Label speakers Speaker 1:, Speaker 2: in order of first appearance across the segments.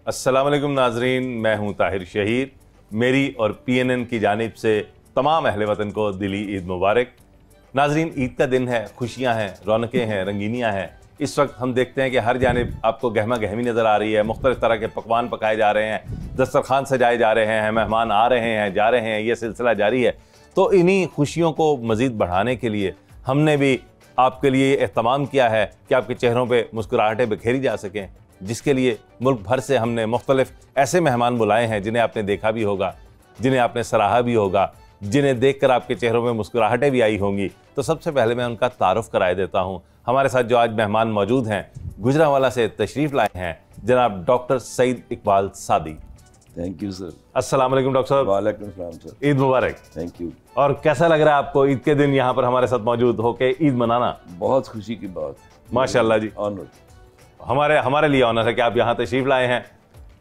Speaker 1: अस्सलाम वालेकुम नाजरीन, मैं हूं ताहिर शहीर। मेरी और PNN की जानिब से तमाम अहले वतन को दिली ईद मुबारक। नाजरीन, ईद का दिन है, खुशियां हैं, रौनकें हैं, रंगीनियां हैं। इस वक्त हम देखते हैं कि हर जानिब आपको गहमा गहमी नज़र आ रही है। मुख्तलिफ तरह के पकवान पकाए जा रहे हैं, दस्तरखान सजाए जा रहे हैं, मेहमान आ रहे हैं, जा रहे हैं, ये सिलसिला जारी है। तो इन्हीं खुशियों को मज़ीद बढ़ाने के लिए हमने भी आपके लिए एहतमाम किया है कि आपके चेहरों पे मुस्कुराहटें बिखेरी जा सकें, जिसके लिए मुल्क भर से हमने मुख्तलिफ ऐसे मेहमान बुलाए हैं जिन्हें आपने देखा भी होगा, जिन्हें आपने सराहा भी होगा, जिन्हें देखकर आपके चेहरों में मुस्कुराहटें भी आई होंगी। तो सबसे पहले मैं उनका तारुफ कराए देता हूँ। हमारे साथ जो आज मेहमान मौजूद हैं, गुजरांवाला से तशरीफ़ लाए हैं जनाब डॉक्टर सईद इकबाल सादी।
Speaker 2: Thank you sir.
Speaker 1: अस्सलाम वालेकुम डॉक्टर साहब।
Speaker 2: वालेकुम सलाम sir.
Speaker 1: Eid Mubarak.
Speaker 2: Thank you.
Speaker 1: और कैसा लग रहा है आपको ईद के दिन यहाँ पर हमारे साथ मौजूद होके ईद मनाना?
Speaker 2: बहुत खुशी की बात।
Speaker 1: माशाल्लाह जी।
Speaker 2: ऑनर।
Speaker 1: हमारे लिए ऑनर है कि आप यहाँ तशरीफ़ लाए हैं।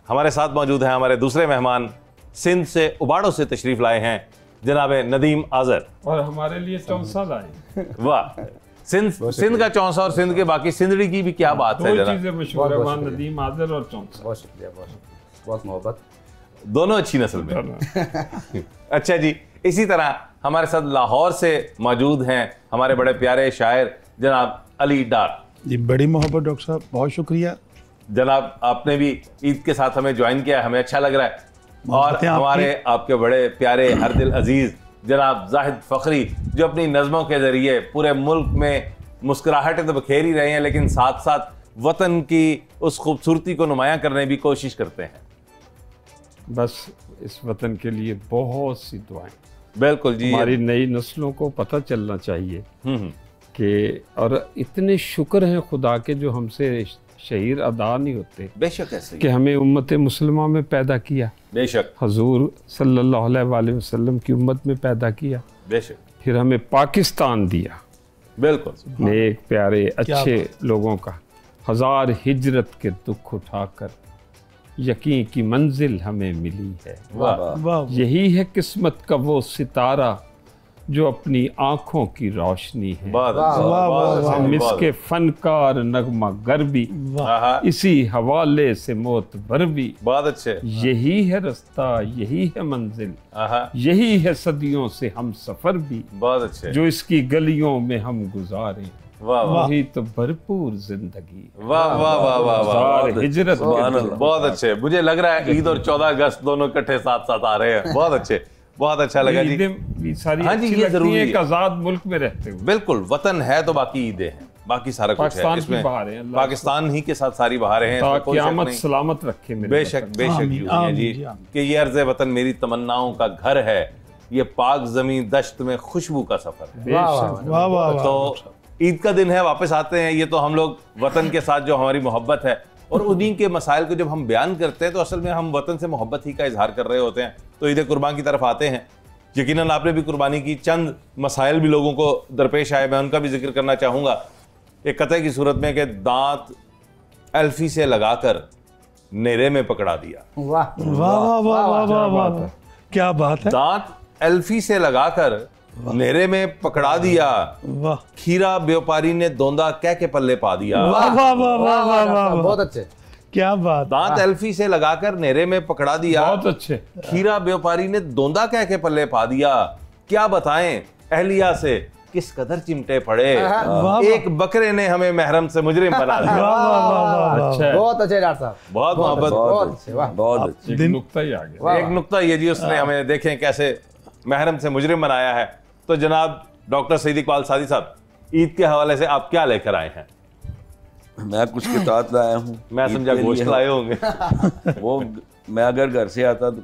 Speaker 1: हमारे साथ मौजूद हैं हमारे दूसरे मेहमान, सिंध से उबाड़ो से तशरीफ़ लाए हैं जनाब नदीम आज़र।
Speaker 3: और हमारे लिए चौंसा लाए।
Speaker 1: वाह, सिंध का चौंसा और सिंध के बाकी सिंधड़ी की भी क्या बात है।
Speaker 3: दो चीजें मशहूर है वहाँ, नदीम आज़र और चौंसा।
Speaker 4: बहुत शुक्रिया, बहुत मोहब्बत।
Speaker 1: दोनों अच्छी नस्ल में। अच्छा जी, इसी तरह हमारे साथ लाहौर से मौजूद हैं हमारे बड़े प्यारे शायर जनाब अली डार
Speaker 5: जी। बड़ी मोहब्बत डॉक्टर साहब, बहुत शुक्रिया
Speaker 1: जनाब। आपने भी ईद के साथ हमें ज्वाइन किया, हमें अच्छा लग रहा है। और हमारे आपके बड़े प्यारे हर दिल अजीज जनाब जाहिद फ़खरी, जो अपनी नज़मों के ज़रिए पूरे मुल्क में मुस्कुराहटें तो बखेर ही रहे हैं, लेकिन साथ साथ वतन की उस खूबसूरती को नुमायाँ करने की कोशिश करते हैं।
Speaker 3: बस इस वतन के लिए बहुत सी दुआएं।
Speaker 1: बिल्कुल जी।
Speaker 3: हमारी नई नस्लों को पता चलना चाहिए कि, और इतने शुक्र हैं खुदा के जो हमसे शहीर अदा नहीं होते।
Speaker 1: बेशक ऐसे
Speaker 3: कि हमें उम्मत मुसलमान में पैदा किया,
Speaker 1: बेशक
Speaker 3: हजूर सल्लल्लाहु अलैहि वसल्लम की उम्मत में पैदा किया,
Speaker 1: बेशक,
Speaker 3: फिर हमें पाकिस्तान दिया,
Speaker 1: बिल्कुल
Speaker 3: नेक प्यारे अच्छे लोगों का। हजार हिजरत के दुख उठाकर यकीन की मंजिल हमें मिली है।
Speaker 1: वाह,
Speaker 3: यही है किस्मत का वो सितारा जो अपनी आंखों की रोशनी है। हम इसके फनकार नगमा गर भी, इसी हवाले से मोतबर भी।
Speaker 1: बहुत अच्छे।
Speaker 3: यही है रास्ता, यही है मंजिल, यही है सदियों से हम सफर भी।
Speaker 1: बहुत अच्छे।
Speaker 3: जो इसकी गलियों में हम गुजारे, वही तो भरपूर जिंदगी।
Speaker 1: वाह वाह वाह वाह वाह,
Speaker 3: हिजरत।
Speaker 1: बहुत अच्छे। मुझे लग रहा है ईद और 14 अगस्त दोनों इकट्ठे साथ साथ आ रहे हैं। बहुत अच्छे, बहुत अच्छा लगा जी।
Speaker 3: सारी
Speaker 1: हाँ जी, ये जरूरी है
Speaker 3: एक आजाद मुल्क में रहते हुए।
Speaker 1: बिल्कुल, वतन है तो बाकी ईदें हैं, बाकी सारा कुछ है इसमें। पाकिस्तान ही के साथ सारी बहारें हैं।
Speaker 3: क़यामत सलामत रखे।
Speaker 1: बेशक बेशक जी कि ये अर्ज़ वतन मेरी तमन्नाओं का घर है, ये पाक ज़मीं दश्त में खुशबू का सफर है। तो ईद का दिन है, वापस आते हैं। ये तो हम लोग वतन के साथ जो हमारी मोहब्बत है और उन्हीं के मसाइल को जब हम बयान करते हैं तो असल में हम वतन से मोहब्बत ही का इजहार कर रहे होते हैं। तो ईद कुर्बान की तरफ आते हैं। यकीनन आपने भी कुर्बानी की, चंद मसाइल भी लोगों को दरपेश आए, मैं उनका भी जिक्र करना चाहूँगा। एक कतई की सूरत में कि दांत एल्फी से लगाकर नेरे में पकड़ा दिया।
Speaker 5: वाह वाह वाह वाह वाह, क्या बात है।
Speaker 1: दांत एल्फी से लगाकर नेरे में पकड़ा दिया।
Speaker 5: वाह।
Speaker 1: खीरा व्यापारी ने दोंदा कह के पल्ले पा दिया।
Speaker 5: वाह वाह वाह वाह वाह,
Speaker 4: बहुत अच्छे,
Speaker 5: क्या बात।
Speaker 1: दांत एल्फी से लगाकर नेरे में पकड़ा दिया।
Speaker 3: बहुत अच्छे।
Speaker 1: खीरा व्यापारी ने दोंदा कह के पल्ले पा दिया। क्या बताएं अहलिया से किस कदर चिमटे पड़े, एक बकरे ने हमें महरम से मुजरिम बना दिया।
Speaker 4: बहुत अच्छे डॉक्टर साहब,
Speaker 1: बहुत मोहब्बत।
Speaker 2: बहुत अच्छे।
Speaker 3: नुक्ता ही आ गया।
Speaker 1: एक नुक्ता ये जी, उसने हमें देखें कैसे महरम से मुजरिम बनाया है। तो जनाब डॉक्टर सईद इकबाल सादी साहब, ईद के हवाले से आप क्या लेकर आए हैं?
Speaker 2: मैं कुछ किताब लाया हूँ।
Speaker 1: मैं समझा गोश्त लाए होंगे।
Speaker 2: वो मैं अगर घर से आता तो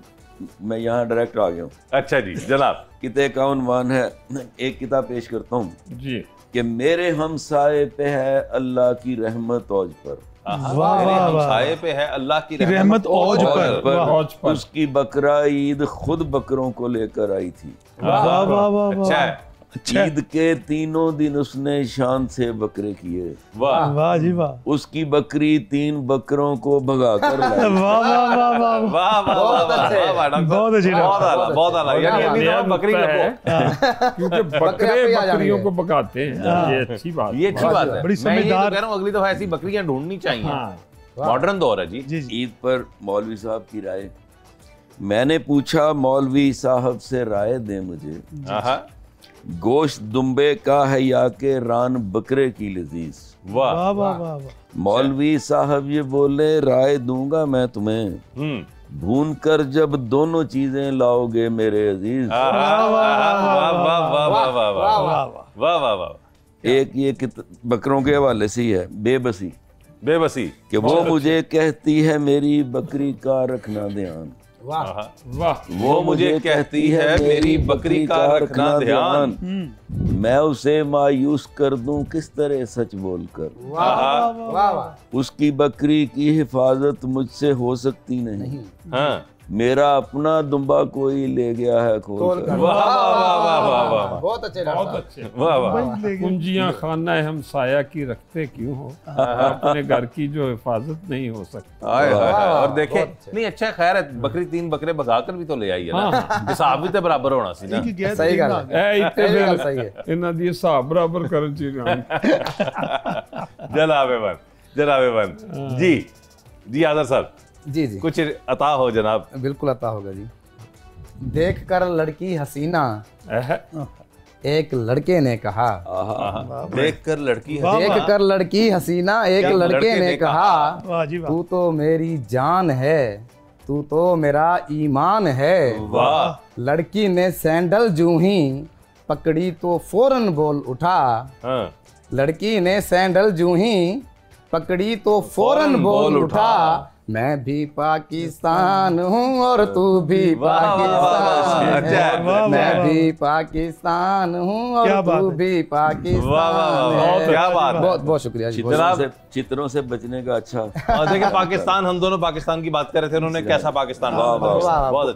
Speaker 2: मैं यहाँ डायरेक्ट आ गया हूँ।
Speaker 1: अच्छा जी जनाब।
Speaker 2: किताब का उन्वान है, एक किताब पेश करता हूँ
Speaker 3: जी,
Speaker 2: कि मेरे हमसाए पे है अल्लाह की रहमत औज पर।
Speaker 1: मेरे हमसाए पे है अल्लाह की रहमत
Speaker 5: औज पर।
Speaker 2: उसकी बकरा ईद खुद बकरों को लेकर आई थी।
Speaker 5: वाह वाह वाह,
Speaker 1: अच्छा है।
Speaker 2: ईद के तीनों दिन उसने शान से बकरे किए।
Speaker 1: वाह
Speaker 5: वाह जी वाह।
Speaker 2: उसकी बकरी 3 बकरों को भगा कर लाई।
Speaker 5: वाह वाह वाह वाह,
Speaker 1: बहुत अच्छे, बहुत आला। यानी बकरी
Speaker 3: क्योंकि बकरे बकरियों को पकाते हैं। ये अच्छी बात,
Speaker 1: ये अच्छी बात है।
Speaker 5: बड़ी समझदार।
Speaker 1: कह रहा हूँ अगली दफा ऐसी बकरियां ढूंढनी चाहिए। मॉडर्न दौर है जी।
Speaker 5: जी जी।
Speaker 2: ईद पर मौलवी साहब की राय। मैंने पूछा मौलवी साहब से राय दें मुझे, गोश्त दुम्बे का है या के रान बकरे की लजीज।
Speaker 1: वाह
Speaker 5: वाह वाह वाह वाह।
Speaker 2: मौलवी साहब ये बोले राय दूंगा मैं तुम्हें, भून कर जब दोनों चीजें लाओगे मेरे अजीज।
Speaker 1: वाह वाह वाह वाह वाह
Speaker 5: वाह
Speaker 1: वाह वाह वाह।
Speaker 2: एक ये बकरों के हवाले से ही है, बेबसी
Speaker 1: बेबसी
Speaker 2: कि वो मुझे कहती है मेरी बकरी का रखना ध्यान।
Speaker 4: वाह
Speaker 3: वाह।
Speaker 1: वो मुझे कहती है मेरी बकरी का रखना ध्यान,
Speaker 2: मैं उसे मायूस कर दूं किस तरह सच बोलकर।
Speaker 4: वाह वाह।
Speaker 2: उसकी बकरी की हिफाजत मुझसे हो सकती नहीं,
Speaker 1: हाँ।
Speaker 2: मेरा अपना दुम्बा कोई ले गया है खोल कर।
Speaker 1: वाह वाह वाह वाह वाह वाह
Speaker 4: बहुत अच्छे
Speaker 3: बहुत
Speaker 4: डॉक्टर
Speaker 3: अच्छे।
Speaker 1: वाह वाह।
Speaker 3: कुंजियां खाना है हम साया की रखते क्यों हो, अपने घर की जो हिफाजत नहीं हो सकती।
Speaker 1: हाय हाय हाय। और देखे
Speaker 4: बहुत अच्छे।
Speaker 1: नहीं अच्छा खैर है, बकरी 3 बकरे भगा कर भी तो ले आई है ना, हिसाब भी तो बराबर होना सी ना।
Speaker 4: सही गल है।
Speaker 3: ए इत्ते
Speaker 4: ਇਹ ਗੱਲ
Speaker 3: फिर
Speaker 4: सही है।
Speaker 3: इन्हां दी हिसाब बराबर करन चाहिए।
Speaker 1: जनाबे बंद जी। जी आदर साहब
Speaker 4: जी जी
Speaker 1: कुछ अता हो जनाब।
Speaker 4: बिल्कुल अता होगा जी। देख कर लड़की हसीना एक लड़के ने कहा,
Speaker 1: देख कर लड़की
Speaker 4: देख कर लड़की हसीना एक लड़के ने कहा,
Speaker 5: वाह जी वाह।
Speaker 4: तू तो मेरी जान है, तू तो मेरा ईमान है।
Speaker 1: वाह।
Speaker 4: लड़की ने सैंडल जूं ही पकड़ी तो फौरन बोल उठा,
Speaker 1: हाँ।
Speaker 4: लड़की ने सैंडल जूं ही पकड़ी तो फौरन बोल उठा, मैं भी पाकिस्तान हूँ और तू भी पाकिस्तान है, मैं भी पाकिस्तान हूँ और तू भी पाकिस्तान है।
Speaker 1: क्या बात है।
Speaker 4: बहुत बहुत शुक्रिया जी।
Speaker 2: चित्रों से बचने का अच्छा।
Speaker 1: और देखिए पाकिस्तान, हम दोनों पाकिस्तान की बात कर रहे थे, उन्होंने कैसा पाकिस्तान बहुत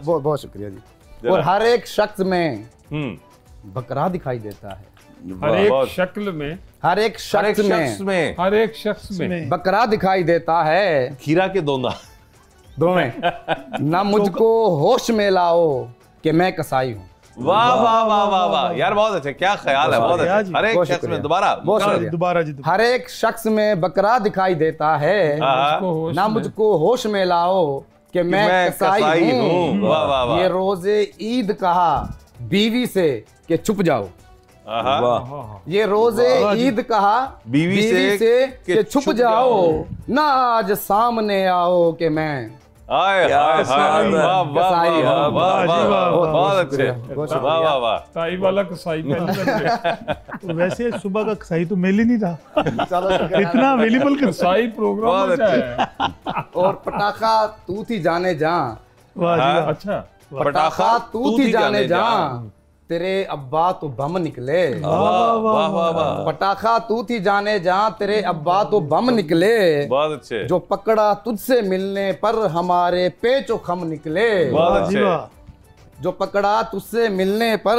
Speaker 4: बहुत बहुत शुक्रिया जी। और हर एक शख्स में
Speaker 1: अच्छा।
Speaker 4: बकरा दिखाई देता है,
Speaker 3: हर एक शक्ल में,
Speaker 4: हर एक शख्स में
Speaker 3: हर एक शख्स में
Speaker 4: बकरा दिखाई देता है।
Speaker 1: खीरा के दोंदा
Speaker 4: दोवें ना मुझको होश में लाओ कि मैं कसाई हूँ।
Speaker 1: वाह वाह वाह वाह वाह यार, बहुत अच्छे, क्या ख्याल है, बहुत अच्छा। हर एक
Speaker 4: बहुत
Speaker 1: शख्स
Speaker 4: शुक्रिया।
Speaker 1: में दोबारा
Speaker 5: दोबारा जी।
Speaker 4: हर एक शख्स में बकरा दिखाई देता है, ना मुझको होश में लाओ कि मैं कसाई हूँ।
Speaker 1: वाह वाह वाह।
Speaker 4: ये रोजे ईद कहा बीवी से कि छुप जाओ, ये रोजे ईद कहा
Speaker 1: बीवी से
Speaker 4: कि छुप जाओ, ना आज सामने आओ कि मैं
Speaker 1: आए हाय हाय। वाह वाह वाह वाह वाह, बहुत अच्छे। वाह वाह वाह।
Speaker 3: ताई वाला कसाई
Speaker 5: तो वैसे सुबह का कसाई तो मेल ही नहीं रहा, इतना अवेलेबल
Speaker 3: कसाई प्रोग्राम अच्छा है।
Speaker 4: और पटाखा तू थी जाने जा,
Speaker 5: वाह जी वाह।
Speaker 3: अच्छा
Speaker 4: पटाखा तू थी जाने जा, तेरे अब्बा तो बम निकले।
Speaker 1: वाह वाह वाह वाह।
Speaker 4: पटाखा तू थी जाने जा, तेरे अब्बा तो बम निकले।
Speaker 1: बहुत अच्छे।
Speaker 4: जो पकड़ा तुझसे मिलने पर हमारे पेचो खम निकले।
Speaker 1: बहुत अच्छे।
Speaker 4: जो पकड़ा तुझसे मिलने पर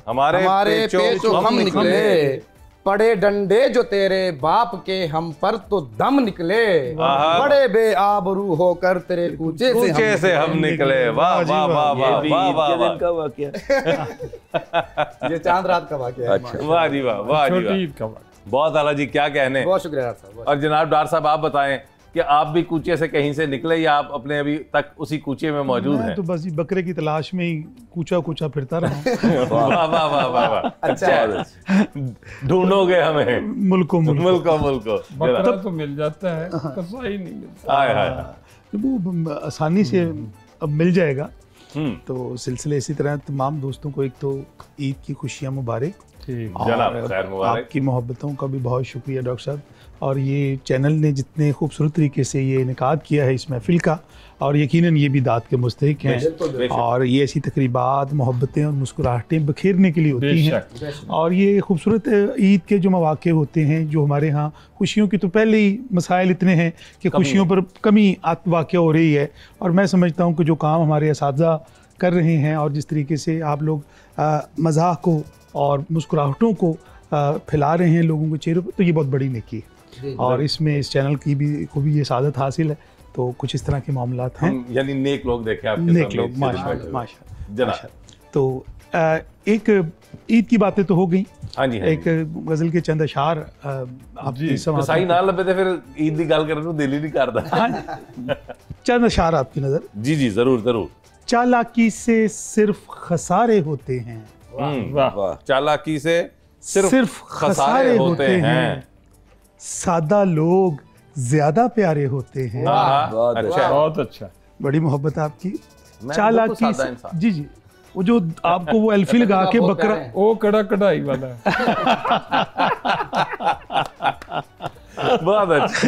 Speaker 4: हमारे पेचो खम निकले। पड़े डंडे जो तेरे बाप के हम पर तो दम निकले। बड़े बेआबरू होकर तेरे कूचे से हम
Speaker 1: निकले। वाह वाह वाह वाह वाह वाह।
Speaker 2: दिन का वाकया।
Speaker 4: ये चांद रात का वाकया है।
Speaker 2: अच्छा।
Speaker 1: वाह जी वाह, वाह जी
Speaker 3: छोटी
Speaker 1: वाह।
Speaker 3: ईद का वक्त।
Speaker 1: बहुत आला जी, क्या कहने।
Speaker 4: बहुत शुक्रिया डॉक्टर साहब।
Speaker 1: और जनाब डॉक्टर साहब आप बताएं कि आप भी कूचे से कहीं से निकले या आप अपने अभी तक उसी कूचे में मौजूद हैं?
Speaker 5: तो बस ये बकरे की तलाश में ही कूचा कूचा फिरता रहा।
Speaker 1: वाह वाह वाह वाह वाह। अच्छा ढूंढोगे हमें
Speaker 5: मुल्को
Speaker 1: मुल्को।
Speaker 3: बकरा तो मिल जाता है, कसाई नहीं मिलता।
Speaker 1: हाय हाय।
Speaker 5: वो आसानी से अब मिल जाएगा। तो सिलसिले इसी तरह तमाम दोस्तों को एक तो ईद की खुशियाँ मुबारक।
Speaker 1: जनाब खैर मुबारक।
Speaker 5: आपकी मोहब्बतों का भी बहुत शुक्रिया डॉक्टर साहब। और ये चैनल ने जितने खूबसूरत तरीके से ये इनेकाद किया है इस महफिल का, और यकीनन ये भी दाद के मुस्तहिक हैं। और ये ऐसी तकरीबात मोहब्बतें और मुस्कुराहटें बखेरने के लिए होती हैं। और ये खूबसूरत ईद के जो मौके होते हैं, जो हमारे यहाँ खुशियों की तो पहले ही मसाइल इतने हैं कि खुशियों पर कमी वाक़ हो रही है। और मैं समझता हूँ कि जो काम हमारे असातिज़ा कर रहे हैं और जिस तरीके से आप लोग मज़ाक को और मुस्कुराहटों को फैला रहे हैं लोगों के चेहरों पर, तो ये बहुत बड़ी नेकी है। और इसमें इस चैनल की भी ये सादत हासिल है। तो कुछ इस तरह के मामलात हैं,
Speaker 1: यानी नेक लोग देखे आपके
Speaker 5: नेक लोग, माशाअल्लाह।
Speaker 1: जनाब।
Speaker 5: तो एक ईद की बातें तो हो गई।
Speaker 1: हाँ जी,
Speaker 5: एक गजल के चंद अशार आप
Speaker 1: कसाई ना लबे थे फिर ईद की गल करने को दिल ही नहीं करता।
Speaker 5: चंद अशार आपकी नजर।
Speaker 1: जी जी जरूर जरूर।
Speaker 5: चालाकी से सिर्फ खसारे होते हैं।
Speaker 1: वाह। चालाकी से सिर्फ खसारे होते हैं।
Speaker 5: सादा लोग ज्यादा प्यारे होते हैं।
Speaker 1: अच्छा,
Speaker 3: बहुत अच्छा,
Speaker 5: बड़ी मोहब्बत आपकी। चालाकी से जी जी, वो जो आपको वो एल्फी लगा के बकरा,
Speaker 3: वो कड़ा कढ़ाई वाला है।
Speaker 1: बहुत अच्छा।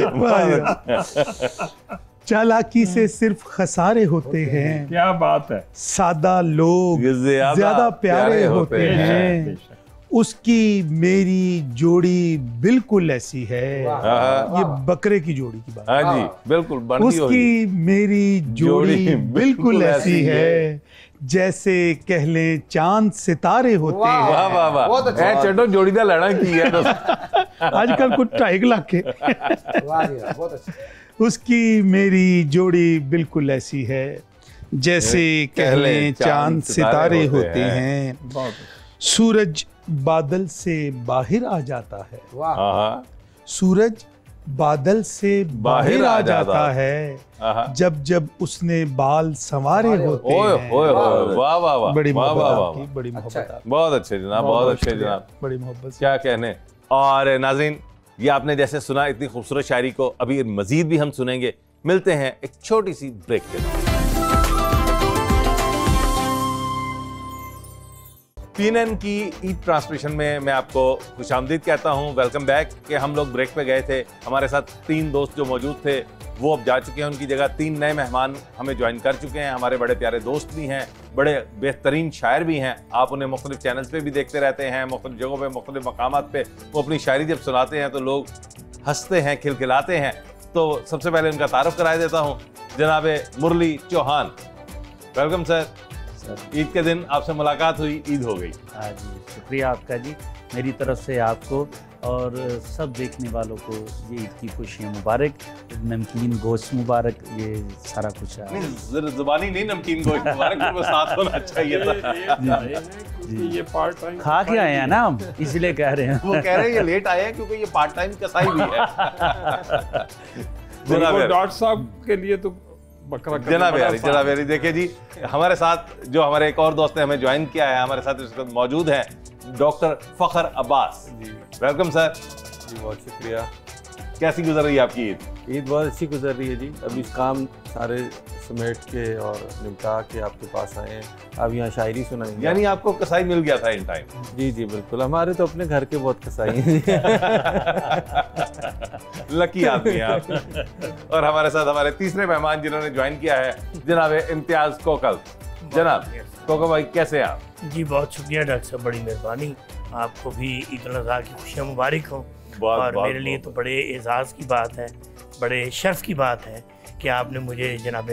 Speaker 5: चालाकी से सिर्फ खसारे होते हैं।
Speaker 3: क्या बात है।
Speaker 5: सादा लोग ज्यादा प्यारे होते हैं। उसकी मेरी जोड़ी बिल्कुल ऐसी है। ये बकरे की जोड़ी की बात।
Speaker 1: हाँ जी बिल्कुल।
Speaker 5: उसकी मेरी जोड़ी बिल्कुल ऐसी है जैसे कह लें चांद सितारे होते हैं।
Speaker 1: वाह वाह वाह। चटो जोड़ी का लड़ा की है
Speaker 5: आजकल कुछ 2.5 लाख के। उसकी मेरी जोड़ी बिल्कुल ऐसी है जैसे कह लें चांद सितारे होते हैं। सूरज बादल से बाहर आ जाता है। सूरज बादल से बाहर आ जाता है जब जब उसने बाल संवारे होते हैं।
Speaker 1: वाह वाह वाह।
Speaker 5: बड़ी
Speaker 1: वाह वाह वाह।
Speaker 5: बड़ी मोहब्बत।
Speaker 1: बहुत अच्छे जनाब, बहुत अच्छे जनाब,
Speaker 5: बड़ी मोहब्बत।
Speaker 1: क्या कहने। और नाज़रीन, ये आपने जैसे सुना इतनी खूबसूरत शायरी को अभी मजीद भी हम सुनेंगे। मिलते हैं एक छोटी सी ब्रेक के बाद। PNN की ईद ट्रांसमिशन में मैं आपको खुशामदीद कहता हूं, वेलकम बैक। कि हम लोग ब्रेक पे गए थे, हमारे साथ 3 दोस्त जो मौजूद थे वो अब जा चुके हैं, उनकी जगह 3 नए मेहमान हमें ज्वाइन कर चुके हैं। हमारे बड़े प्यारे दोस्त भी हैं, बड़े बेहतरीन शायर भी हैं। आप उन्हें मुख्तलिफ चैनल्स पे भी देखते रहते हैं, मुख्तलिफ जगहों पे, मुख्तलिफ मकामात पे वो अपनी शायरी जब सुनाते हैं तो लोग हंसते हैं, खिलखिलाते हैं। तो सबसे पहले उनका तारुफ कराया देता हूँ, जनाब मुरली चौहान। Welcome sir. ईद के दिन आपसे मुलाकात हुई, ईद हो गई।
Speaker 6: हाँ जी, शुक्रिया आपका जी, मेरी तरफ से आपको और सब देखने वालों को ये ईद की खुशियाँ मुबारक, नमकीन गोश्त मुबारक, ये सारा कुछ
Speaker 1: नहीं जुबानी नहीं, नमकीन गोश्त मुबारक वो साथ होना चाहिए था।
Speaker 3: ये पार्ट टाइम
Speaker 6: खा के आए हैं ना हम, इसलिए कह रहे हैं।
Speaker 1: वो कह रहे हैं ये लेट आए हैं क्योंकि ये पार्ट टाइम कसाई भी है।
Speaker 3: डॉक्टर साहब के लिए तो बकरा।
Speaker 1: जनाब यारी देखिए जी, हमारे साथ जो हमारे एक और दोस्त ने हमें ज्वाइन किया है, हमारे साथ इस वक्त मौजूद हैं डॉक्टर फखर अब्बास जी। वेलकम सर
Speaker 7: जी। बहुत शुक्रिया।
Speaker 1: कैसी गुजर रही है आपकी ईद?
Speaker 7: ईद बहुत अच्छी गुजर रही है जी। अभी काम सारे समेट के और निपटा के आपके पास आए हैं। अब यहाँ शायरी सुनाएंगे।
Speaker 1: यानी आपको कसाई मिल गया था इन टाइम?
Speaker 7: जी जी बिल्कुल, हमारे तो अपने घर के बहुत कसाई हैं।
Speaker 1: लकी आदमी हैं आप। और हमारे साथ हमारे तीसरे मेहमान जिन्होंने ज्वाइन किया है, जनाब इम्तियाज कोकल। जनाब कोकल भाई, कैसे हैं आप?
Speaker 8: जी बहुत शुक्रिया डॉक्टर साहब, बड़ी मेहरबानी। आपको भी ईद उल अज़हा की खुशियाँ मुबारक हो। और मेरे लिए तो बड़े एजाज़ की बात है, बड़े शर्फ की बात है कि आपने मुझे जनाब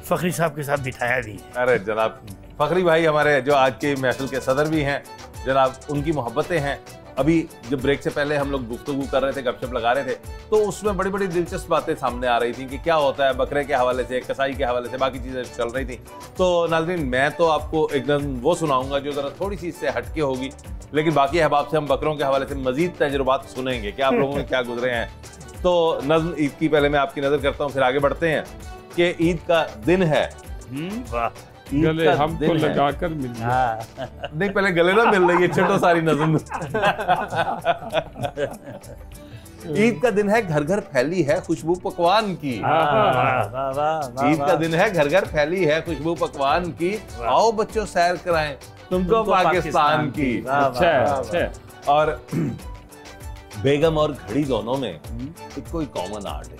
Speaker 8: फ़खरी साहब के साथ बिठाया भी है।
Speaker 1: अरे जनाब फ़खरी भाई हमारे जो आज के महफिल के सदर भी हैं, जनाब उनकी मोहब्बतें हैं। अभी जब ब्रेक से पहले हम लोग गुफ्तगू कर रहे थे, गपशप लगा रहे थे, तो उसमें बड़ी बड़ी दिलचस्प बातें सामने आ रही थी कि क्या होता है बकरे के हवाले से, कसाई के हवाले से, बाकी चीज़ें चल रही थी। तो नाज़रीन, मैं तो आपको एकदम वो सुनाऊंगा जो ज़रा थोड़ी सी इससे हटके होगी, लेकिन बाकी अहबाब से हम बकरों के हवाले से मजीद तजुर्बात सुनेंगे कि आप लोगों ने क्या गुजरे हैं। तो नज़्म ईद की पहले मैं आपकी नज़र करता हूँ, फिर आगे बढ़ते हैं कि ईद का दिन है।
Speaker 8: वाह,
Speaker 3: गले हमको लगाकर मिल
Speaker 1: नहीं, पहले गले ना मिल रही है, छठो सारी नज़्म। ईद का दिन है, घर घर फैली है खुशबू पकवान की। ईद का दिन है, घर घर फैली है खुशबू पकवान की। आओ बच्चों सैर कराएं तुमको पाकिस्तान की।
Speaker 3: अच्छा।
Speaker 1: और बेगम और घड़ी दोनों में एक कोई कॉमन आर्ट है।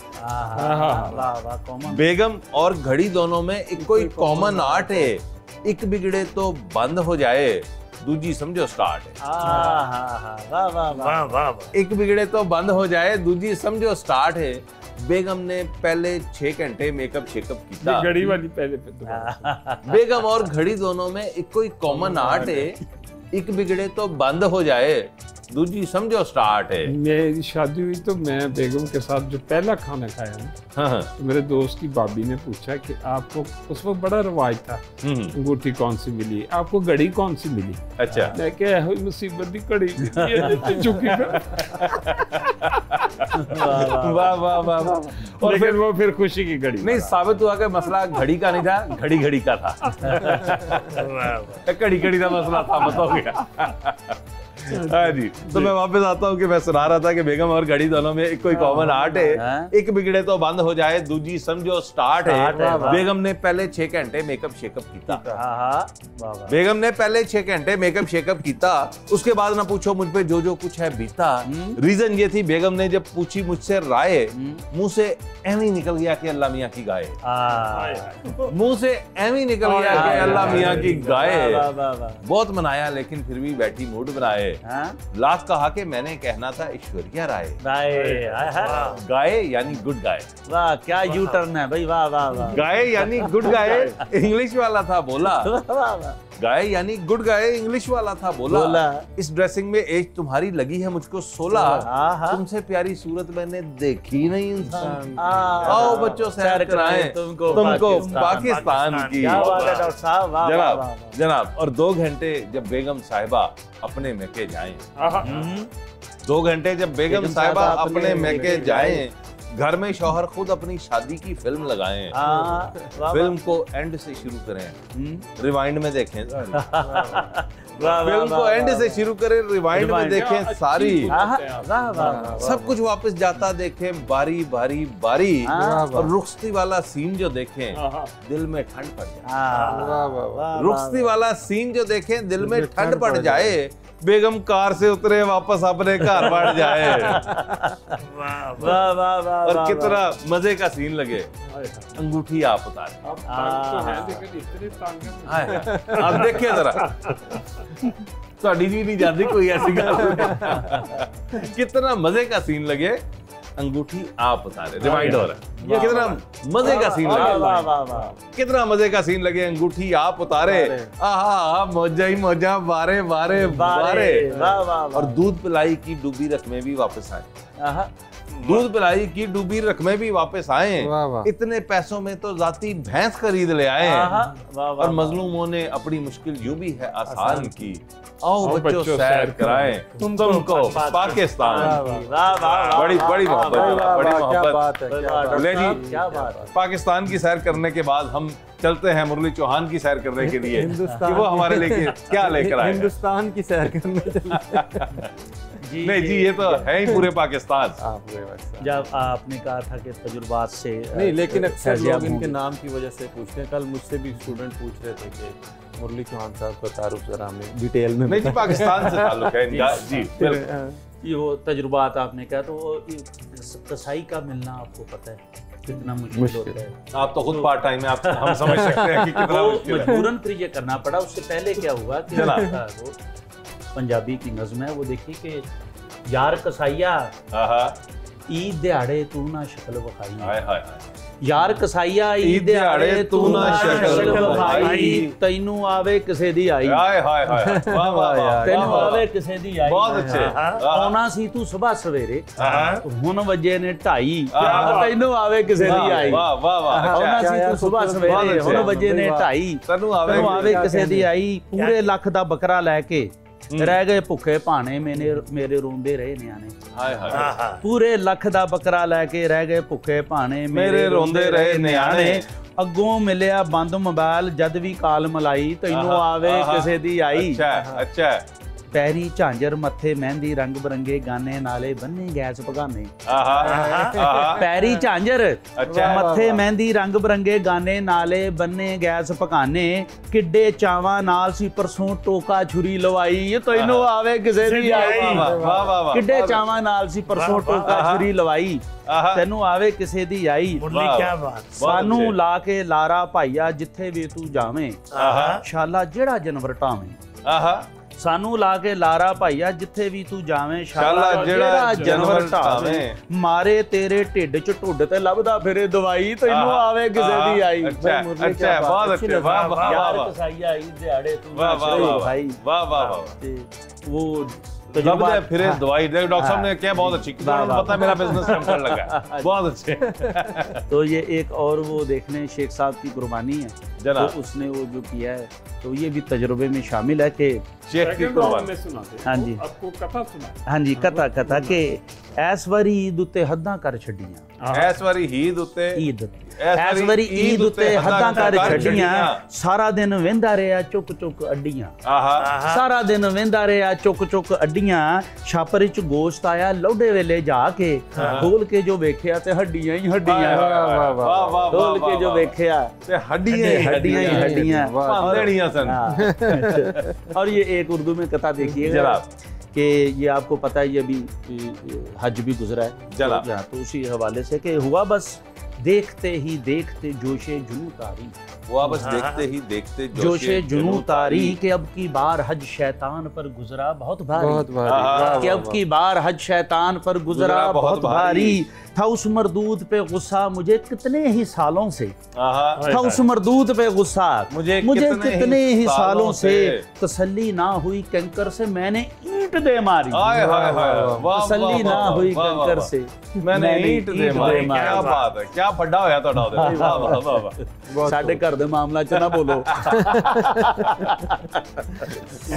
Speaker 1: बेगम और घड़ी दोनों में एक कोई कॉमन आर्ट है। एक बिगड़े तो बंद हो जाए, दूजी समझो स्टार्ट है।
Speaker 8: वाह वाह।
Speaker 1: एक बिगड़े तो बंद हो जाए, दूजी समझो स्टार्ट है। बेगम ने पहले 6 घंटे मेकअप शेकअप किया।
Speaker 3: घड़ी वाली पहले पे।
Speaker 1: बेगम और घड़ी दोनों में एक कोई कॉमन आर्ट है। एक बिगड़े तो बंद हो जाए, दूजी समझो स्टार्ट है।
Speaker 3: मेरी शादी हुई तो मैं बेगम के साथ जो पहला खाना खाया ना,
Speaker 1: हाँ।
Speaker 3: तो मेरे दोस्त की भाभी ने पूछा कि आपको, उस वक्त बड़ा रवाज था, अंगूठी कौन सी मिली, आपको घड़ी कौन सी मिली।
Speaker 1: अच्छा।
Speaker 3: मैं क्या हुई मुसीबत की घड़ी
Speaker 1: वाह वाह वाह।
Speaker 3: और फिर वो फिर खुशी की घड़ी।
Speaker 1: नहीं, साबित हुआ कि मसला घड़ी का नहीं था, घड़ी घड़ी का था। घड़ी घड़ी का मसला था, बताओ क्या। हाँ जी, तो मैं वापस आता हूँ कि मैं सुना रहा था कि बेगम और घड़ी दोनों में एक कोई कॉमन आर्ट है। एक बिगड़े तो बंद हो जाए, दूजी समझो स्टार्ट है। बेगम ने पहले 6 घंटे मेकअप शेकअप किया। बेगम ने पहले 6 घंटे मेकअप शेकअप किया, उसके बाद ना पूछो मुझ पे जो जो कुछ है बीता। रीजन ये थी, बेगम ने जब पूछी मुझसे राय, मुंह से एम ही निकल गया कि अल्लाह मियाँ की गाय। मुंह से एम ही निकल गया कि अल्लाह मियाँ की गाय। बहुत मनाया लेकिन फिर भी बैठी मूड बनाए। लास्ट कहा कि मैंने कहना था ऐश्वर्या राय। गाय यानी गुड गाय।
Speaker 6: वाह क्या यू टर्न है भाई, वाह वाह वाह।
Speaker 1: गाय यानी गुड गाय इंग्लिश वाला था बोला। गाय यानी गुड गाय इंग्लिश वाला था बोला। इस ड्रेसिंग में एज तुम्हारी लगी है मुझको 16, तुमसे प्यारी सूरत मैंने देखी नहीं इंसान। आओ बच्चों सैर कराएं तुमको पाकिस्तान की। जनाब जनाब। और 2 घंटे जब बेगम साहिबा अपने मैके जाएं, 2 घंटे जब बेगम साहिबा अपने मैके जाएं, घर में शौहर खुद अपनी शादी की फिल्म लगाएं। फिल्म को एंड से शुरू करें, रिवाइंड में देखें। फिल्म को एंड से शुरू करें, रिवाइंड में देखें सारी। सब कुछ वापस जाता देखें बारी बारी बारी। और रुखसती वाला सीन जो देखें, दिल में ठंड पड़ जाए। रुखसती वाला सीन जो देखें, दिल में ठंड पड़ जाए। बेगम कार से उतरे, वापस अपने घर बढ़ जाए। और कितना मजे का सीन लगे। अंगूठी आप उतारे। आप देखिए जरा, थोड़ी जी नहीं जाती कोई ऐसी गल। कितना मजे का सीन लगे। अंगूठी आप उतारे, रिमाइंड हो रहा है। कितना मजे का सीन लगे, कितना मजे का सीन लगे। अंगूठी आप उतारे, आहा मौजा ही मौजा, बारे बारे बारे। और दूध पिलाई की डूबी रकमें भी वापस आए। दूध पिलाई की डूबी रकमें भी वापस आए। इतने पैसों में तो जाती भैंस खरीद ले आए। और मजलूमों ने अपनी मुश्किल यूं भी है आसान की। आओ बच्चों सैर कराएं तुमको पाकिस्तान। बड़ी बड़ी मोहब्बत, बड़ी मोहब्बत। ले जी, पाकिस्तान की सैर करने के बाद हम चलते हैं मुरली चौहान की सैर करने के लिए कि वो हमारे लिए क्या लेकर आए।
Speaker 7: हिंदुस्तान की सैर करने
Speaker 1: नहीं जी, ये तो है ही पूरे पाकिस्तान।
Speaker 6: जब आपने कहा था कि तजुर्बात से
Speaker 7: नहीं, लेकिन अक्सर लोग इनके नाम की वजह से पूछते हैं। कल मुझसे भी स्टूडेंट पूछ रहे थे कि मुरली चौहान साहब का तारुफ जरा हमें डिटेल में।
Speaker 1: नहीं जी, पाकिस्तान से ताल्लुक है इनका जी।
Speaker 6: ये वो तजुर्बात आपने कहा, तो कसाई का मिलना आपको पता है कितना मुश्किल होता है।
Speaker 1: आप तो खुद पार्ट टाइम में, आप हम समझ सकते हैं कि कितना मुश्किल है।
Speaker 6: मजबूरन फिर ये करना पड़ा। उससे पहले क्या हुआ कि वो पंजाबी की नज़्म है, वो देखिए कि यार कसाईया ईद दिहाड़े तू ना शक्ल विखाई। यार कसाईया ईद दिहाड़े तू ना शक्ल विखाई, तैनू आवे किसे दी आई। तैनू आवे किसे दी आई।
Speaker 1: बहुत अच्छे।
Speaker 6: आना सी तू सुबह सवेरे, हुन वजे ने 2:30, तैनू आवे किसे दी आई। आना सी तू सुबह सवेरे, हुन वजे ने 2:30, तैनू आवे किसे दी आई। पूरे लख दा बकरा लेके रह गए भुखे भाने, मेरे रोंदे रहे न्याणे। पूरे लख दा बकरा लैके रह गए भुखे भाने, मेरे रोंदे रहे न्याणे। अगों मिलिया बंद मोबाइल, जद भी काल मलाई, तैनू आवे किसे दी आई।
Speaker 1: अच्छा।
Speaker 6: पैरी झांझर, मत्थे मेहंदी, रंग बिरंगे गाने, नाले बन्ने गैस भगाने। पैरी झांझर, मत्थे मेहंदी, रंग बिरंगे गाने, नाले बन्ने गैस पकाने। किड्डे चावां नाल सी परसों टोका छुरी लवाई, तैनू आवे किसे दी आई। किड्डे चावां नाल सी परसों टोका छुरी लवाई, तैनू आवे किसे दी आई।
Speaker 8: क्या बात।
Speaker 6: सानू ला के लारा भाईया, जिथे भी तू जावे, शाला जेड़ा जानवर टावे। सानू ला के लारा भाईया जिथे भी तू जावें शाला जेड़ा जानवर ढावे मारे तेरे ढिड च ढुड ते लभदा फिरे दवाई तैनू आवे किसे दी आई।
Speaker 1: अच्छा बहुत अच्छे, वाह वाह
Speaker 6: यार कसाई आई दिहाड़े तू भाई
Speaker 1: वाह वाह वाह।
Speaker 6: वो
Speaker 1: लभदा फिरे दवाई देख डॉक्टर साहब ने क्या बहुत अच्छी पता है मेरा बिजनेस कम कर लगा बहुत अच्छे।
Speaker 6: तो ये एक और वो देखने शेख साहब की कुर्बानी है तो उसने वो जो किया है तो ये भी तजुर्बे में शामिल है कि
Speaker 1: शेख की कुर्बानी।
Speaker 6: हाँ जी
Speaker 3: आपको कथा सुना?
Speaker 6: हाँ जी कथा के ऐस वारी ईद उत्ते हद्दां कर छड्डियां,
Speaker 1: ऐस वारी ईद उत्ते
Speaker 6: ऐस वारी ईद उत्ते हद्दां कर छड्डियां, सारा दिन वेंदा रहा चुक चुक अड्डियां, सारा दिन वेंदा रहा चुक चुक अड्डियां, छापर च गोश्त आया लौडे वेले जाके खोल के जो वेखिया ते हड्डियां ही हड्डियां, खोल के जो वेखिया
Speaker 1: ते हड्डियां ही हड्डियां
Speaker 6: भांदेड़ियां सन। और ये एक उर्दू में कथा देखिए जनाब कि ये आपको पता है ये अभी हज भी गुजरा है जनाब, तो उसी हवाले से कि हुआ बस देखते ही देखते जोशे जुनू तारी,
Speaker 1: हुआ बस देखते ही देखते
Speaker 6: जोशे जुनू तारी कि अब की बार हज शैतान पर गुजरा बहुत भारी, कि अब की बार हज शैतान पर गुजरा बहुत भारी, था उस मरदूद पे गुस्सा मुझे कितने ही सालों से, था उस मरदूद पे गुस्सा मुझे कितने ही सालों से, तसल्ली ना हुई कंकर से मैंने ईंट दे मारी, तसल्ली ना हुई कंकर से
Speaker 1: मैंने ईंट दे मारी। क्या बात है, क्या फड्डा होया ਤੁਹਾਡਾ ਉਹਦੇ। ਵਾਹ ਵਾਹ ਵਾਹ ਵਾਹ।
Speaker 6: ਸਾਡੇ ਘਰ ਦੇ ਮਾਮਲਾ ਚ ਨਾ ਬੋਲੋ।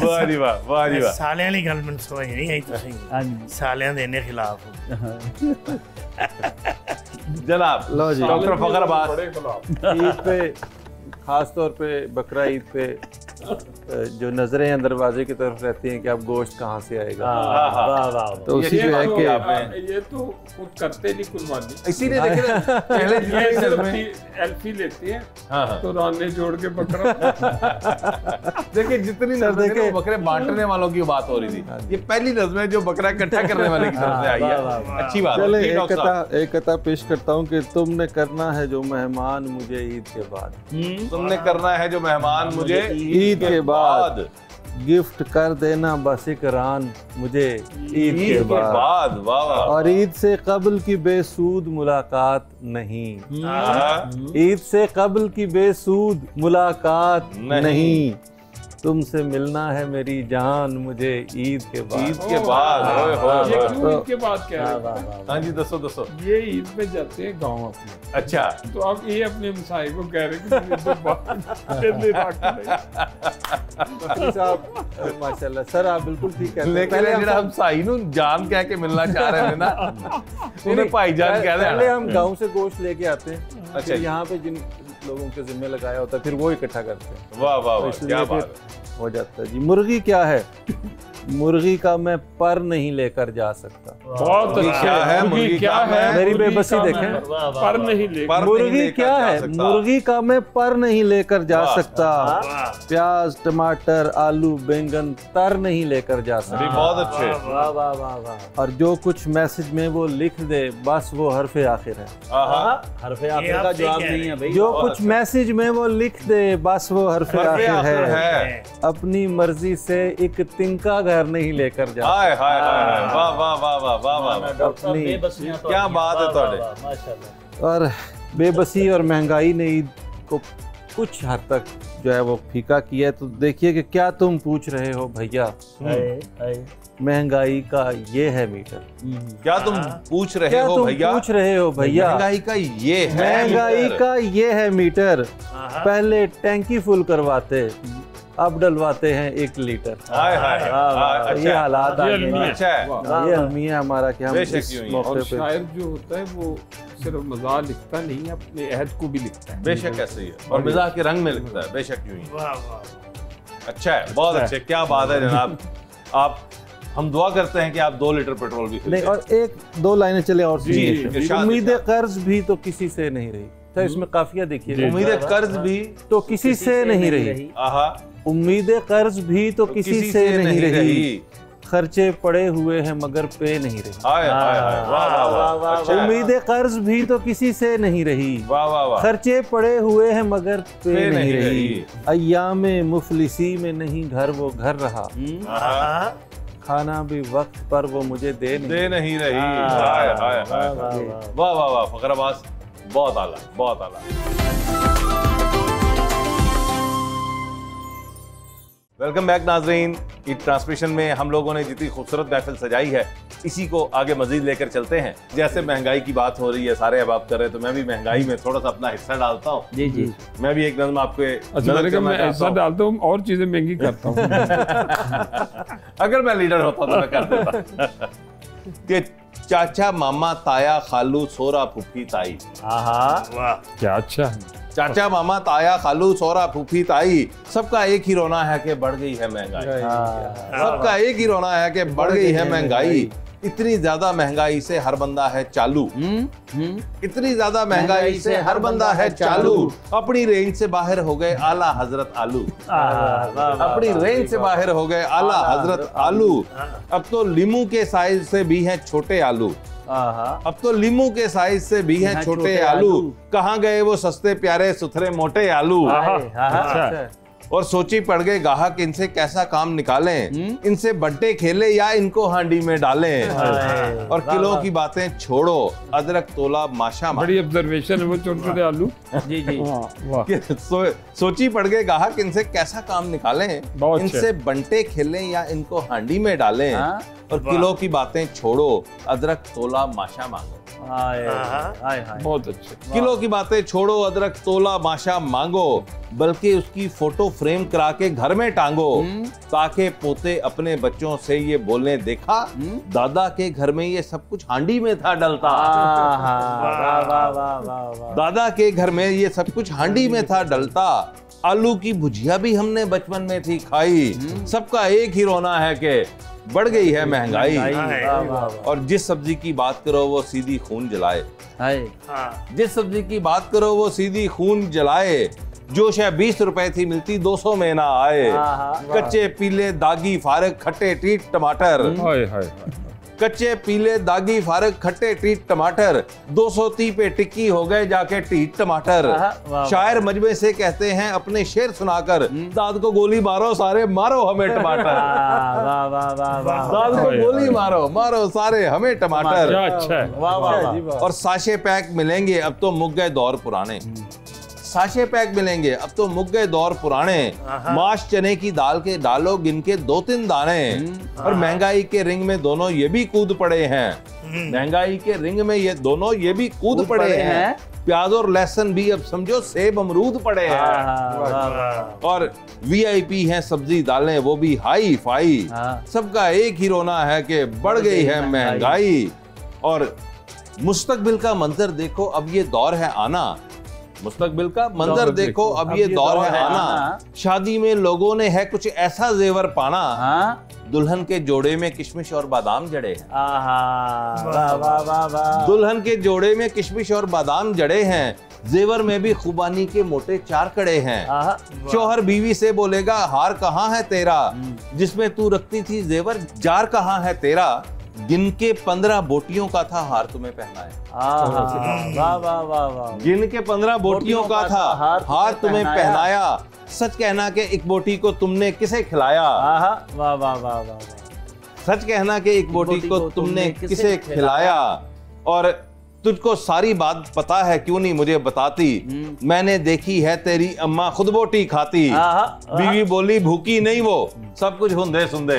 Speaker 1: ਵਾਹ ਜੀ ਵਾਹ, ਵਾਹ ਜੀ ਵਾਹ।
Speaker 8: ਸਾਲਿਆਂ ਵਾਲੀ ਗੱਲ ਮੈਨੂੰ ਸਮਝ ਨਹੀਂ ਆਈ, ਤੁਸੀਂ ਸਾਲਿਆਂ ਦੇ ਇੰਨੇ ਖਿਲਾਫ ਹੋ।
Speaker 1: जनाब
Speaker 7: लो जी
Speaker 1: डॉक्टर फखर अब्बास
Speaker 7: ईद पे खास तौर पे बकरा ईद पे जो नजरें दरवाजे की तरफ रहती हैं कि अब गोश्त कहाँ से आएगा,
Speaker 3: तो उसी जो है कि आपने ये तो खुद करते नहीं कुर्बानी,
Speaker 1: इसीलिए देखिए पहले
Speaker 3: एल्फी लेते हैं तो राने जोड़ के बकरा।
Speaker 1: देखिए जितनी नजरें बकरे बांटने वालों की बात हो रही थी, ये पहली नजर जो बकरा इकट्ठा करने वाले की तरफ से आई है। अच्छी बात है।
Speaker 7: एक कथा पेश करता हूँ कि तुमने करना है जो मेहमान मुझे ईद के बाद,
Speaker 1: तुमने करना है जो मेहमान मुझे
Speaker 7: ईद के बाद गिफ्ट कर देना बस एक रान मुझे ईद के बाद, और ईद से कबल की बेसूद मुलाकात नहीं, ईद से कबल की बेसूद मुलाकात नहीं, तुमसे मिलना है मेरी जान मुझे ईद के बाद।
Speaker 1: ईद के बाद
Speaker 3: ये क्यों ईद के बाद कह रहे हैं?
Speaker 1: हाँ जी दसो दसो।
Speaker 3: ये ईद पे जाते हैं गांव अपने।
Speaker 1: अच्छा
Speaker 3: तो आप ये अपने मसाई को कह रहे हैं कि
Speaker 7: साहब माशाल्लाह सर आप बिल्कुल ठीक कहते हैं।
Speaker 1: लेकिन हम साई नु जान कह के मिलना चाह रहे थे ना, उन्हें भाईजान कह रहे हैं।
Speaker 7: पहले हम गांव से गोश्त लेके आते हैं,
Speaker 1: अच्छा
Speaker 7: यहाँ पे जिन लोगों के जिम्मे लगाया होता है फिर वो इकट्ठा करते हैं।
Speaker 1: वाह वाह वाह, क्या बात
Speaker 7: हो जाता है जी। मुर्गी क्या है? मुर्गी का मैं पर नहीं लेकर जा सकता।
Speaker 3: बहुत अच्छा है। मुर्गी क्या है?
Speaker 7: मेरी बेबसी देखें,
Speaker 3: पर नहीं लेकर।
Speaker 7: मुर्गी क्या है? मुर्गी का मैं पर नहीं लेकर जा सकता, प्याज टमाटर आलू बैंगन तर नहीं लेकर जा सकता।
Speaker 1: बहुत अच्छे।
Speaker 6: वाह वाह वाह वाह।
Speaker 7: और जो कुछ मैसेज में वो लिख दे बस वो हरफे आखिर है।
Speaker 6: हरफे आखिर का जवाब नहीं है भाई।
Speaker 7: जो कुछ मैसेज में वो लिख दे बस वो हरफे आखिर है। अपनी मर्जी से एक तिनका घर नहीं लेकर जा।
Speaker 1: हाय हाय हाय, वाह वाह वाह वाह वाह वाह, क्या बात है ਤੁਹਾਡੇ।
Speaker 6: माशाल्लाह।
Speaker 7: और बेबसी और महंगाई ने ईद को कुछ हद तक जो है वो फीका किया है। तो देखिए कि क्या तुम पूछ रहे हो भैया, महंगाई का ये है मीटर।
Speaker 1: क्या तुम पूछ रहे हो भैया?
Speaker 7: पूछ रहे हो भैया
Speaker 1: महंगाई का ये है,
Speaker 7: महंगाई का ये है मीटर। पहले टैंकी फुल करवाते अब डलवाते हैं 1 लीटर।
Speaker 1: हाय हाय,
Speaker 7: ये हालात आ गए।
Speaker 1: अच्छा है,
Speaker 7: ये अलमिया हमारा कि हम इस मौके पे
Speaker 3: शायर जो होता है वो सिर्फ मज़ाक लिखता नहीं है, अपने अहद को भी लिखता है।
Speaker 1: बेशक ऐसे ही है, और मिजाज के रंग में लिखता है, बेशक यूं ही।
Speaker 8: वाह वाह,
Speaker 1: अच्छा है, बहुत अच्छे, क्या बात है जनाब। आप हम दुआ करते हैं कि आप 2 लीटर पेट्रोल भी
Speaker 7: नहीं। और 1-2 लाइनें चले और उम्मीद कर्ज भी तो किसी से नहीं रही। तो इसमें काफिया देखिए,
Speaker 1: उम्मीद कर्ज भी तो
Speaker 7: किसी से नहीं रही। उम्मीद कर्ज भी तो किसी से नहीं रही। खर्चे पड़े हुए हैं मगर पे नहीं रही।
Speaker 1: हाय हाय हाय, वाह वाह वाह, अच्छा है।
Speaker 7: उम्मीदें कर्ज भी तो किसी से नहीं रही,
Speaker 1: वाह वाह वाह,
Speaker 7: खर्चे पड़े हुए हैं मगर पे नहीं रही।
Speaker 1: रही।
Speaker 7: अय्यामे मुफलिसी में नहीं घर वो घर रहा, खाना भी वक्त पर वो मुझे दे
Speaker 1: नहीं रही। हाय हाय हाय, वाह वाह वाह, फखर अब्बास बहुत आला, बहुत आला। वेलकम बैक नाजरीन। ईद ट्रांसमिशन में हम लोगों ने जितनी खूबसूरत महफिल सजाई है, इसी को आगे मजीद लेकर चलते हैं। जैसे महंगाई की बात हो रही है, सारे अहबाब कर रहे हैं, तो मैं भी महंगाई में थोड़ा सा अपना हिस्सा डालता हूँ।
Speaker 6: जी जी,
Speaker 1: मैं भी एक नज़्म आपको
Speaker 3: मैं हिस्सा डालता हूँ और चीजें महंगी करता हूँ।
Speaker 1: अगर मैं लीडर होता तो मैं कर देता। कि चाचा मामा ताया खालू सोरा फूफी ताई।
Speaker 6: वाह
Speaker 3: क्या अच्छा है।
Speaker 1: चाचा मामा ताया खालू सोरा फूफी ताई, सबका एक ही रोना है कि बढ़ गई है महंगाई। सबका एक ही रोना है कि बढ़ गई है महंगाई। इतनी ज्यादा महंगाई से हर बंदा है चालू। इतनी ज्यादा महंगाई से हर बंदा है चालू। अपनी रेंज से बाहर हो गए आला हजरत आलू। अपनी रेंज से बाहर हो गए आला हजरत आलू। अब तो लीमू के साइज से भी हैं छोटे आलू। अब तो लीमू के साइज से भी हैं छोटे आलू। कहाँ गए वो सस्ते प्यारे सुथरे मोटे आलू। और सोची पड़ गए गाहक, इनसे कैसा काम निकालें, इनसे बट्टे खेले या इनको हांडी में डालें। और किलो की बातें छोड़ो, अदरक तोला माशा।
Speaker 3: बड़ी ऑब्जर्वेशन है वो छोटे छोटे आलू।
Speaker 6: जी जी,
Speaker 1: वाह। सोची पड़ गए गाहक, इनसे कैसा काम निकालें, इनसे बंटे खेलें या इनको हांडी में डालें। और किलो की बातें छोड़ो, अदरक तोला माशा मांगो।
Speaker 3: बहुत अच्छे।
Speaker 1: किलो की बातें छोड़ो, अदरक तोला माशा मांगो, बल्कि उसकी फोटो फ्रेम करा के घर में टांगो, ताकि पोते अपने बच्चों से ये बोलने, देखा दादा के घर में ये सब कुछ हांडी में था डलता। दादा के घर में ये सब कुछ हांडी में था डलता। आलू की भुजिया भी हमने बचपन में थी खाई। सबका एक ही रोना है कि बढ़ गई है महंगाई। और जिस सब्जी की बात करो वो सीधी खून जलाए। जिस सब्जी की बात करो वो सीधी खून जलाए। जो शय 20 रुपए थी मिलती 200 में ना आए। कच्चे पीले दागी फारग खट्टे टीट टमाटर। कच्चे पीले दागी फारग खट्टे टीट टमाटर। 230 पे टिक्की हो गए जाके टीट टमाटर। शायर मजबे से कहते हैं अपने शेर सुनाकर, दाद को गोली मारो सारे मारो हमें टमाटर। दाद को गोली मारो मारो सारे हमें टमाटर। और साशे पैक मिलेंगे अब तो मुक गए दौर पुराने। साशे पैक मिलेंगे अब तो मुक गए दौर पुराने। माश चने की दाल के डालो गिन के 2-3 दाने। और महंगाई के रिंग में दोनों ये भी कूद पड़े हैं। महंगाई के रिंग में ये दोनों ये भी कूद पड़े हैं। प्याज और लहसुन भी अब समझो सेब अमरूद पड़े हैं। और VIP हैं सब्जी दालें वो भी हाई फाई। सबका एक ही रोना है कि बढ़ गई है महंगाई। और मुस्तकबिल का मंजर देखो अब ये दौर है आना। मुस्तकबिल का मंजर देखो अब ये दौर है आना। शादी में लोगों ने है कुछ ऐसा जेवर पाना। दुल्हन के जोड़े में किशमिश और बादाम जड़े हैं। दुल्हन के जोड़े में किशमिश और बादाम जड़े हैं। जेवर में भी खुबानी के मोटे 4 कड़े हैं। शौहर बीवी से बोलेगा हार कहाँ है तेरा, जिसमें तू रखती थी जेवर जार कहाँ है तेरा। गिन के 15 बोटियों का था हार तुम्हें पहनाया। गिन के 15 बोटियों का था हार तुम्हें पहनाया। सच कहना के एक बोटी को तुमने किसे खिलाया। सच कहना के एक बोटी को तुमने किसे खिलाया। और तुझको सारी बात पता है क्यों नहीं मुझे बताती। मैंने देखी है तेरी अम्मा खुद बोटी खाती। बीवी बोली भूखी नहीं वो सब कुछ हुंदे सुंदे।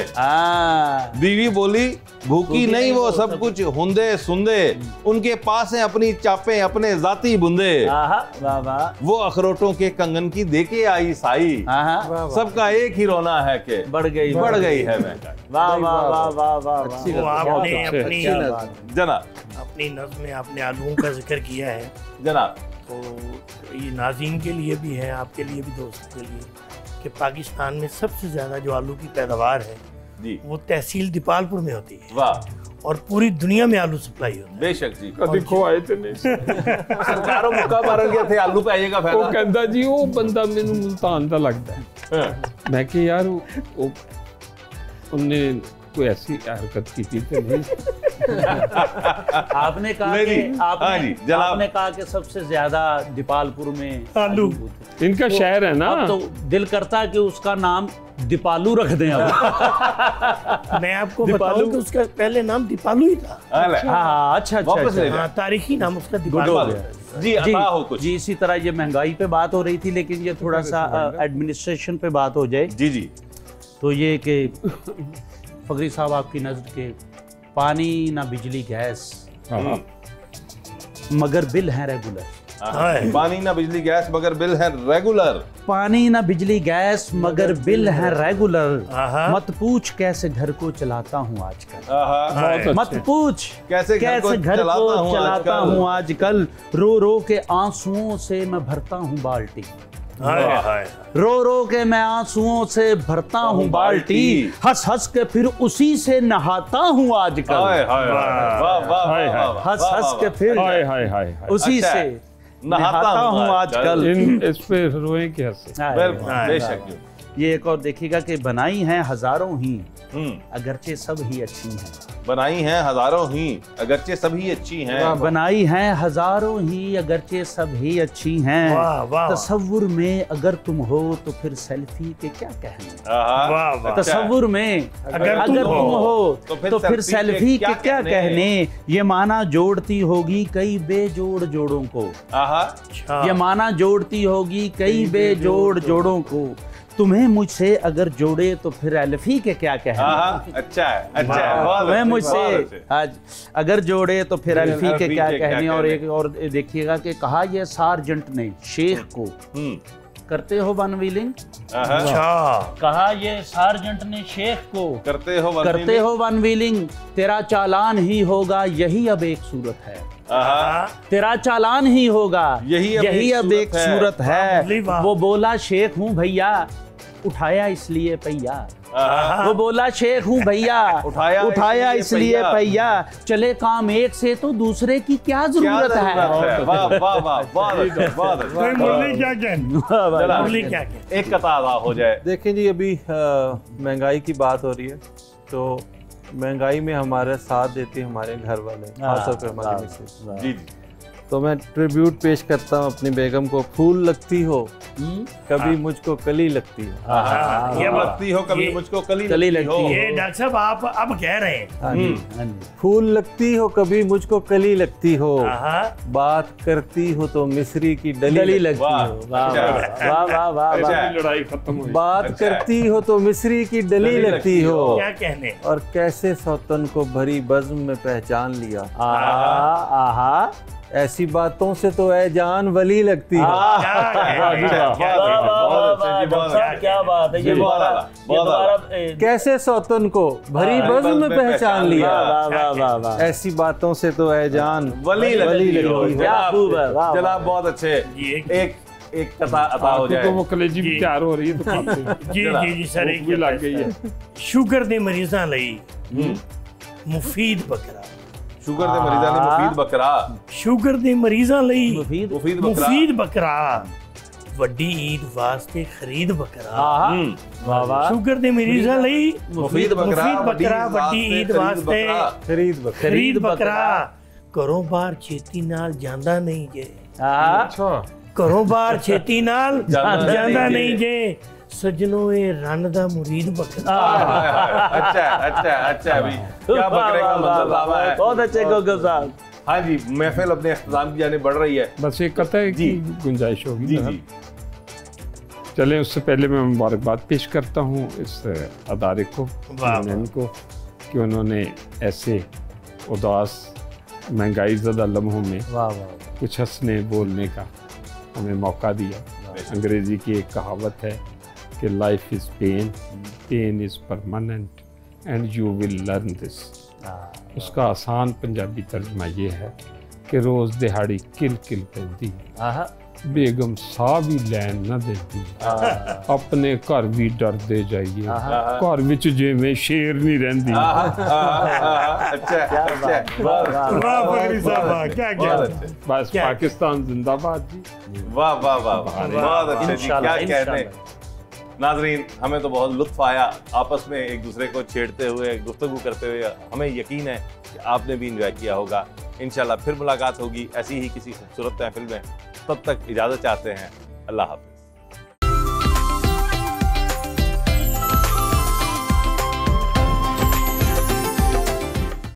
Speaker 1: बीवी बोली भूखी नहीं वो सब कुछ हुंदे सुंदे। उनके पास है अपनी चापें अपने जाती बुंदे। वो अखरोटों के कंगन की देके आई साई। सबका एक ही रोना है कि बढ़ गई है महंगाई।
Speaker 8: जनाब अपनी नज़्म में आपने आलूओं का जिक्र किया है
Speaker 1: जनाब,
Speaker 8: तो ये नाज़रीन के लिए भी है, आपके लिए भी, दोस्तों के लिए, कि पाकिस्तान में सबसे ज्यादा जो आलू की पैदावार है
Speaker 1: जी
Speaker 8: वो तहसील दीपालपुर में होती है।
Speaker 1: वाह।
Speaker 8: और पूरी दुनिया में आलू सप्लाई होता है।
Speaker 1: बेशक जी।
Speaker 3: कभी खोआए थे नहीं
Speaker 1: सरकारों मुक्का मारन गए थे आलू पे आएगा फायदा।
Speaker 3: वो कहता जी वो बंदा मैनू मुल्तान दा लगदा है। मैं कि यार उन्हें कोई ऐसी हरकत की थी तो नहीं।
Speaker 6: आपने कहा कि आपने कहा कि सबसे ज्यादा दीपालपुर में आलू
Speaker 3: इनका शहर है ना,
Speaker 6: तो दिल करता है कि उसका नाम दीपालू रख दें अब।
Speaker 8: मैं आपको बताऊं कि उसका पहले नाम दीपालू ही था।
Speaker 6: हाँ, अच्छा,
Speaker 8: तारीखी नाम उसका दीपालू
Speaker 6: जी, जी। इसी तरह ये महंगाई पे बात हो रही थी, लेकिन ये थोड़ा सा एडमिनिस्ट्रेशन पे बात हो जाए।
Speaker 1: जी जी।
Speaker 6: तो ये कि फकरी साहब आपकी नजर के पानी ना बिजली गैस मगर बिल है रेगुलर।
Speaker 1: पानी ना बिजली गैस मगर बिल है रेगुलर।
Speaker 6: पानी ना बिजली गैस मगर बिल है रेगुलर। मत पूछ कैसे घर को चलाता हूँ आजकल। मत पूछ कैसे घर को चलाता हूँ आजकल। रो रो के आंसुओं से मैं भरता हूँ बाल्टी। रो रो के मैं आंसुओं से भरता हूँ बाल्टी। हंस हंस के फिर उसी से नहाता हूँ आजकल। हंस हंस के फिर उसी से नहाता हूँ आजकल।
Speaker 3: इस पे रोए क्या से?
Speaker 1: बेशक।
Speaker 6: ये एक और देखिएगा कि बनाई हैं हजारों ही अगरचे सब ही अच्छी हैं।
Speaker 1: बनाई हैं हजारों ही अगरचे सभी अच्छी हैं।
Speaker 6: बनाई हैं हजारों ही अगरचे सब ही अच्छी हैं। तसव्वुर में अगर तुम हो तो फिर सेल्फी के क्या कहने। तसव्वुर में अगर तुम हो तो फिर सेल्फी के क्या कहने। ये माना जोड़ती होगी कई बेजोड़ जोड़ों को। ये माना जोड़ती होगी कई बेजोड़ जोड़ों को। तुम्हें मुझसे अगर जोड़े तो फिर एल्फी के क्या कहने।
Speaker 1: अच्छा है।
Speaker 6: तुम्हें मुझसे आज अगर जोड़े तो फिर एल्फी के क्या कहने। और एक और देखिएगा कि कहा ये सार्जेंट ने शेख को करते हो वन व्हीलिंग। कहा ये सार्जेंट ने शेख को करते हो वन व्हीलिंग। तेरा चालान ही होगा यही अब एक सूरत है। तेरा चालान ही होगा यही अब एक सूरत है। वो बोला शेख हूँ भैया उठाया इसलिए पैया। वो बोला शेख हूँ भैया उठाया इसलिए पैया। चले काम एक से तो दूसरे की क्या जरूरत है।
Speaker 1: एक कतार हो जाए।
Speaker 7: देखें जी, अभी महंगाई की बात हो रही है तो महंगाई में हमारे साथ देते हमारे घर वाले, खासतौर पर हमारी मिसेज। जी। तो मैं ट्रिब्यूट पेश करता हूँ अपनी बेगम को। फूल लगती हो कभी मुझको कली लगती हो।
Speaker 1: ये लगती हो कभी मुझको कली लगती हो।
Speaker 8: ये डॉक्टर साहब आप अब कह रहे हैं।
Speaker 7: फूल लगती हो कभी मुझको कली लगती हो। बात करती हो तो मिस्री की डली लगती हो।
Speaker 3: लड़ाई खत्म हुई।
Speaker 7: बात करती हो तो मिस्री की डली लगती हो।
Speaker 8: क्या कहने।
Speaker 7: और कैसे सौतन को भरी बज़्म में पहचान लिया। ऐसी बातों से तो ऐ जान वली लगती है।
Speaker 6: क्या बात है। ये
Speaker 7: कैसे सौतन को भरी बज़्म में पहचान लिया। ऐसी बातों से तो ऐ जान
Speaker 1: वली लगती है। जनाब बहुत अच्छे। एक कथा अता हो जाए।
Speaker 3: तो वो कलेजी भी तैयार हो रही है तो
Speaker 8: जी सर एक
Speaker 3: लग गई है।
Speaker 8: शुगर दे मरीज़ां लई मुफीद बकरा।
Speaker 1: शुगर दे मरीज़ां लई मुफीद बकरा।
Speaker 8: शुगर दे मरीज़ां लई मुफीद बकरा। वड्डी ईद वास्ते खरीद बकरा। शुगर दे मरीज़ां लई मुफीद बकरा। वड्डी ईद वास्ते खरीद बकरा। घरों बाहर छेती नाल जांदा नहीं जे। घरों बाहर छेती नाल जांदा नहीं जे। सजनों ये रन दा मुरीद बकरा।
Speaker 1: अच्छा भी क्या बकरे का मतलब लावा है।
Speaker 6: बहुत अच्छे गोगो साहब।
Speaker 1: हाँ जी, महफिल अपने इख्तिताम की जाने बढ़ रही है।
Speaker 3: बस एक कथा है कि गुंजाइश होगी। जी। चलें उससे पहले मैं मुबारकबाद पेश करता हूँ इस अदारे को कि उन्होंने ऐसे उदास महंगाई ज़दा लम्हों में कुछ हंसने बोलने का हमें मौका दिया। अंग्रेजी की एक कहावत है कि life is pain is permanent and you will learn this. उसका आसान पंजाबी तर्जमा ये है कि रोज़ दिहाड़ी किल किल पैंदी बेगम साह भी लैन न देती। अपने घर भी डरते जाइए घर विच जिवें शेर नहीं रहिंदी। बस पाकिस्तान जिंदाबाद जी।
Speaker 1: वाह वाह वाह, बहुत अच्छे जी, क्या कहने। नाजरीन, हमें तो बहुत लुत्फ आया आपस में एक दूसरे को छेड़ते हुए, गुफ्तगू करते हुए। हमें यकीन है कि आपने भी इंजॉय किया होगा। इंशाल्लाह फिर मुलाकात होगी ऐसी ही किसी खूबसूरत महफिल में। तब तक इजाज़त चाहते हैं। अल्लाह हाफ़िज़।